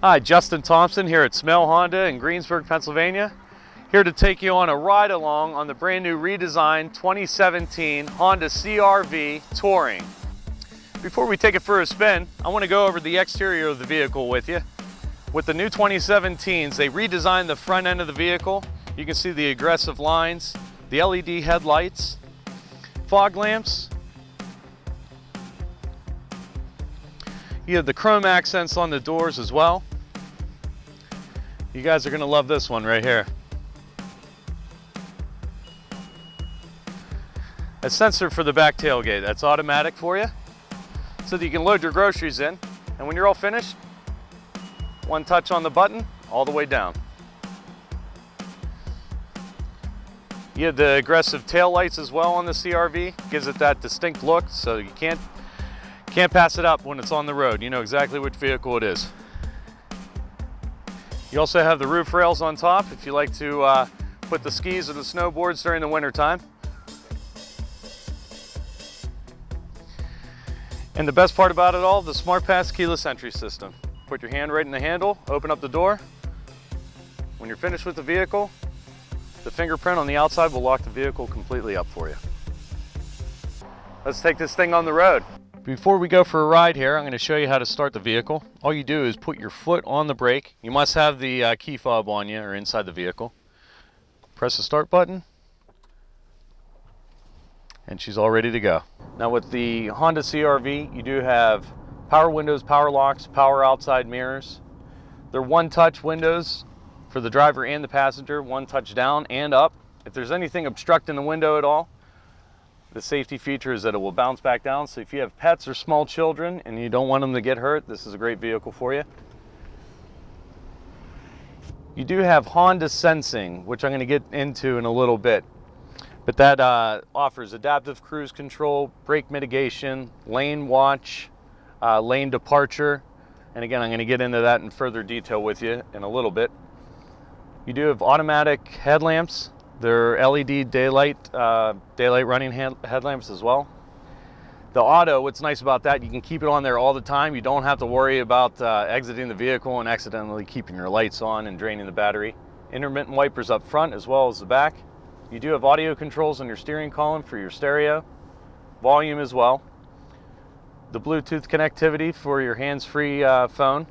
Hi, Justin Thompson here at Smail Honda in Greensburg, Pennsylvania. Here to take you on a ride along on the brand new redesigned 2017 Honda CR-V Touring. Before we take it for a spin, I want to go over the exterior of the vehicle with you. With the new 2017s, they redesigned the front end of the vehicle. You can see the aggressive lines, the LED headlights, fog lamps. You have the chrome accents on the doors as well. You guys are going to love this one right here. A sensor for the back tailgate. That's automatic for you, so that you can load your groceries in. And when you're all finished, one touch on the button, all the way down. You have the aggressive tail lights as well on the CR-V. Gives it that distinct look, so you can't pass it up when it's on the road. You know exactly which vehicle it is. You also have the roof rails on top if you like to put the skis or the snowboards during the winter time. And the best part about it all, the SmartPass keyless entry system. Put your hand right in the handle, open up the door. When you're finished with the vehicle, the fingerprint on the outside will lock the vehicle completely up for you. Let's take this thing on the road. Before we go for a ride here, I'm going to show you how to start the vehicle. All you do is put your foot on the brake. You must have the key fob on you or inside the vehicle. Press the start button, and she's all ready to go. Now with the Honda CR-V, you do have power windows, power locks, power outside mirrors. They're one-touch windows for the driver and the passenger, one touch down and up. If there's anything obstructing the window at all, the safety feature is that it will bounce back down. So if you have pets or small children and you don't want them to get hurt, this is a great vehicle for you. You do have Honda Sensing, which I'm going to get into in a little bit. But that offers adaptive cruise control, brake mitigation, lane watch, lane departure. And again, I'm going to get into that in further detail with you in a little bit. You do have automatic headlamps. They're LED daylight running headlamps as well. The auto, what's nice about that, you can keep it on there all the time. You don't have to worry about exiting the vehicle and accidentally keeping your lights on and draining the battery. Intermittent wipers up front as well as the back. You do have audio controls on your steering column for your stereo, volume as well. The Bluetooth connectivity for your hands-free phone.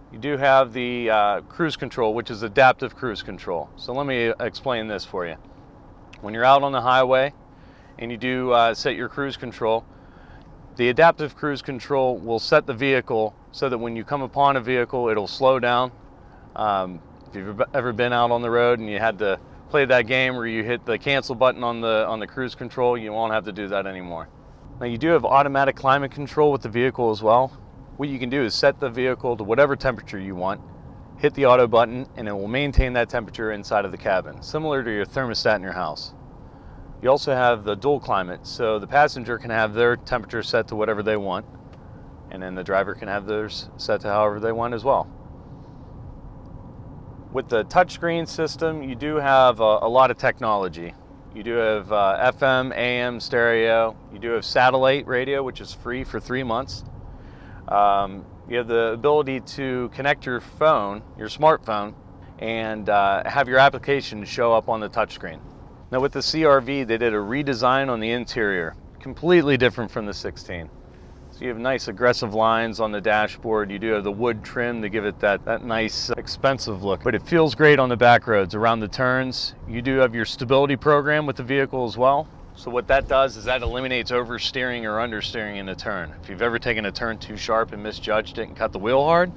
You do have the cruise control, which is adaptive cruise control. So let me explain this for you. When you're out on the highway and you do set your cruise control, the adaptive cruise control will set the vehicle so that when you come upon a vehicle, it'll slow down. If you've ever been out on the road and you had to play that game where you hit the cancel button on the cruise control, you won't have to do that anymore. Now you do have automatic climate control with the vehicle as well. What you can do is set the vehicle to whatever temperature you want, hit the auto button, and it will maintain that temperature inside of the cabin, similar to your thermostat in your house. You also have the dual climate, so the passenger can have their temperature set to whatever they want, and then the driver can have theirs set to however they want as well. With the touchscreen system, you do have a lot of technology. You do have FM, AM, stereo. You do have satellite radio, which is free for 3 months. You have the ability to connect your phone, your smartphone, and have your application show up on the touchscreen. Now with the CR-V, they did a redesign on the interior, completely different from the 16. So you have nice aggressive lines on the dashboard. You do have the wood trim to give it that nice expensive look, but it feels great on the back roads around the turns. You do have your stability program with the vehicle as well. So what that does is that eliminates oversteering or understeering in a turn. If you've ever taken a turn too sharp and misjudged it and cut the wheel hard,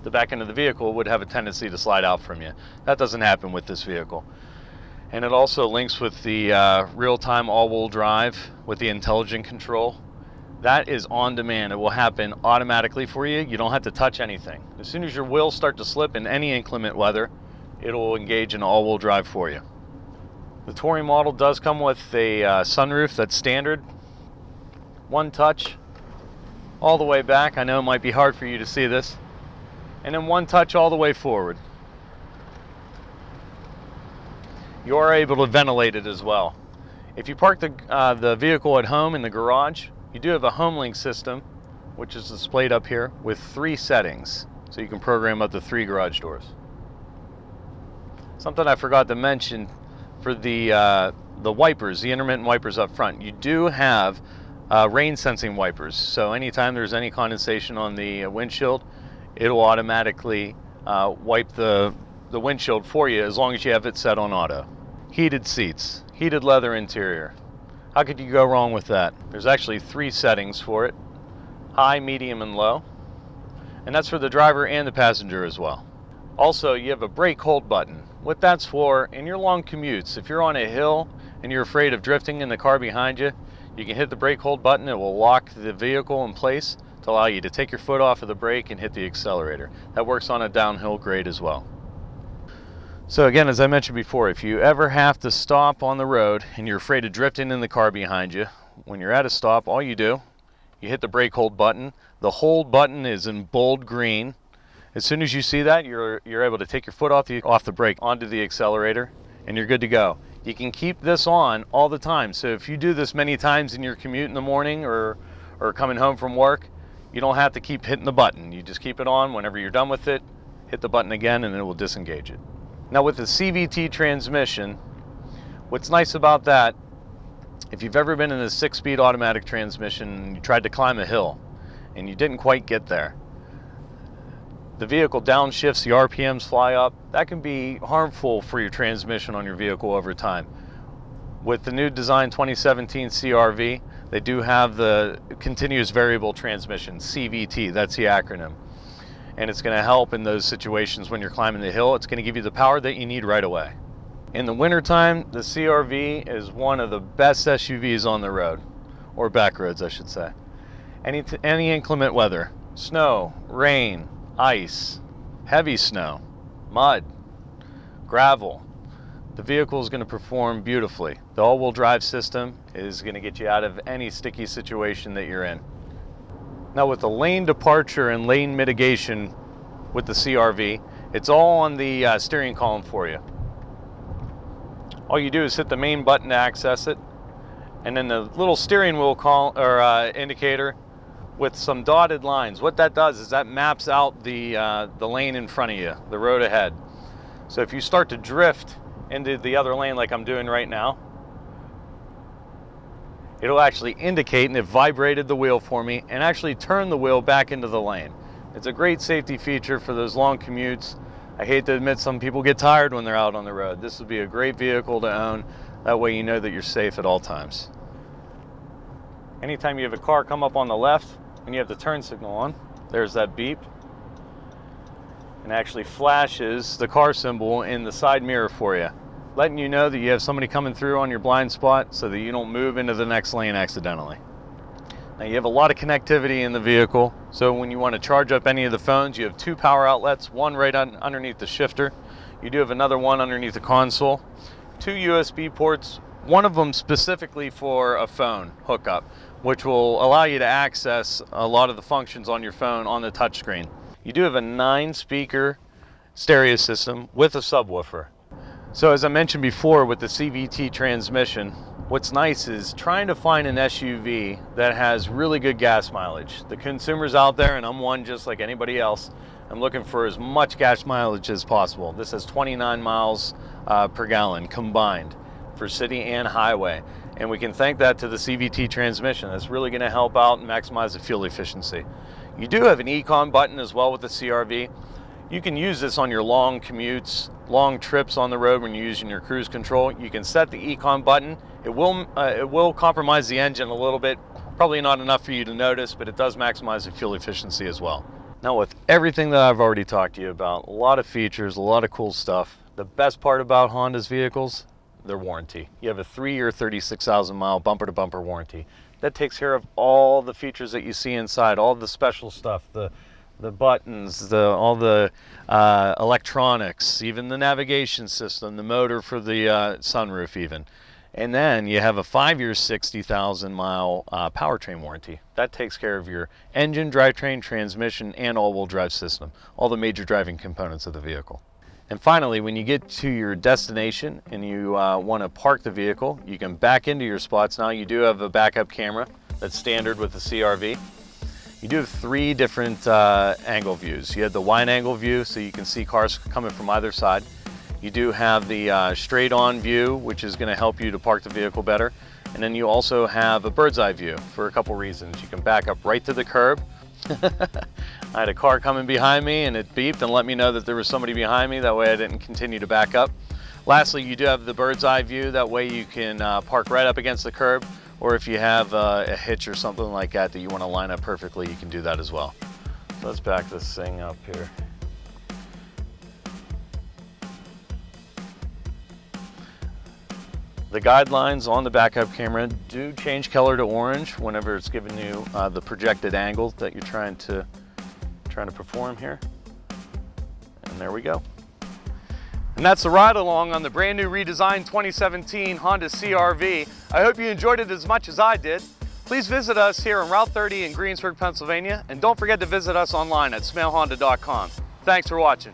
the back end of the vehicle would have a tendency to slide out from you. That doesn't happen with this vehicle. And it also links with the real-time all-wheel drive with the intelligent control. That is on demand. It will happen automatically for you. You don't have to touch anything. As soon as your wheels start to slip in any inclement weather, it'll engage in all-wheel drive for you. The Touring model does come with a sunroof that's standard. One touch all the way back. I know it might be hard for you to see this. And then one touch all the way forward. You are able to ventilate it as well. If you park the vehicle at home in the garage, you do have a HomeLink system, which is displayed up here with 3 settings. so you can program up to 3 garage doors. Something I forgot to mention for the wipers, the intermittent wipers up front, you do have rain sensing wipers. So anytime there's any condensation on the windshield, it'll automatically wipe the windshield for you as long as you have it set on auto. Heated seats, heated leather interior. How could you go wrong with that? There's actually 3 settings for it: high, medium, and low. And that's for the driver and the passenger as well. Also, you have a brake hold button. What that's for, in your long commutes, if you're on a hill and you're afraid of drifting in the car behind you, you can hit the brake hold button. It will lock the vehicle in place to allow you to take your foot off of the brake and hit the accelerator. That works on a downhill grade as well. So again, as I mentioned before, if you ever have to stop on the road and you're afraid of drifting in the car behind you, when you're at a stop, all you do, you hit the brake hold button. The hold button is in bold green. As soon as you see that, you're able to take your foot off the brake onto the accelerator, and you're good to go. You can keep this on all the time. So if you do this many times in your commute in the morning or coming home from work, you don't have to keep hitting the button. You just keep it on. Whenever you're done with it, hit the button again and it will disengage it. Now with the Cvt transmission, what's nice about that, if you've ever been in a 6-speed automatic transmission and you tried to climb a hill and you didn't quite get there, the vehicle downshifts, the RPMs fly up. That can be harmful for your transmission on your vehicle over time. With the new design 2017 CR-V, they do have the continuous variable transmission, CVT, that's the acronym. And it's going to help in those situations when you're climbing the hill. It's going to give you the power that you need right away. In the wintertime, the CR-V is one of the best SUVs on the road, or back roads I should say. Any inclement weather, snow, rain, ice, heavy snow, mud, gravel, the vehicle is going to perform beautifully. The all-wheel drive system is going to get you out of any sticky situation that you're in. Now with the lane departure and lane mitigation with the CR-V, it's all on the steering column for you. All you do is hit the main button to access it, and then the little steering wheel indicator with some dotted lines. What that does is that maps out the lane in front of you, the road ahead. So if you start to drift into the other lane like I'm doing right now, it'll actually indicate, and it vibrated the wheel for me and actually turned the wheel back into the lane. It's a great safety feature for those long commutes. I hate to admit some people get tired when they're out on the road. This would be a great vehicle to own. That way you know that you're safe at all times. Anytime you have a car come up on the left and you have the turn signal on, there's that beep. And actually flashes the car symbol in the side mirror for you, letting you know that you have somebody coming through on your blind spot so that you don't move into the next lane accidentally. Now you have a lot of connectivity in the vehicle, so when you want to charge up any of the phones, you have 2 power outlets, one right underneath the shifter. You do have another one underneath the console. 2 USB ports, one of them specifically for a phone hookup, which will allow you to access a lot of the functions on your phone on the touchscreen. You do have a 9-speaker stereo system with a subwoofer. So as I mentioned before with the CVT transmission, what's nice is trying to find an SUV that has really good gas mileage. The consumers out there, and I'm one just like anybody else, I'm looking for as much gas mileage as possible. This has 29 miles per gallon combined for city and highway. And we can thank that to the CVT transmission. That's really going to help out and maximize the fuel efficiency. You do have an Econ button as well with the CR-V. You can use this on your long commutes, long trips on the road when you're using your cruise control. You can set the Econ button. It will compromise the engine a little bit. Probably not enough for you to notice, but it does maximize the fuel efficiency as well. Now with everything that I've already talked to you about, a lot of features, a lot of cool stuff, the best part about Honda's vehicles, their warranty. You have a 3-year, 36,000 mile bumper to bumper warranty. That takes care of all the features that you see inside, all the special stuff, the buttons, all the electronics, even the navigation system, the motor for the sunroof even. And then you have a 5-year, 60,000 mile powertrain warranty. That takes care of your engine, drivetrain, transmission, and all-wheel drive system, all the major driving components of the vehicle. And finally, when you get to your destination and you want to park the vehicle, you can back into your spots. Now you do have a backup camera that's standard with the CR-V. You do have 3 different angle views. You have the wide angle view, so you can see cars coming from either side. You do have the straight on view, which is going to help you to park the vehicle better. And then you also have a bird's eye view for a couple reasons. You can back up right to the curb. I had a car coming behind me and it beeped and let me know that there was somebody behind me. That way I didn't continue to back up. Lastly, you do have the bird's eye view. That way you can park right up against the curb, or if you have a hitch or something like that you want to line up perfectly, you can do that as well. So let's back this thing up here. The guidelines on the backup camera do change color to orange whenever it's giving you the projected angle that you're trying to perform here. And there we go. And that's the ride along on the brand new redesigned 2017 Honda CR-V. I hope you enjoyed it as much as I did. Please visit us here on Route 30 in Greensburg, Pennsylvania, and don't forget to visit us online at smailhonda.com. Thanks for watching.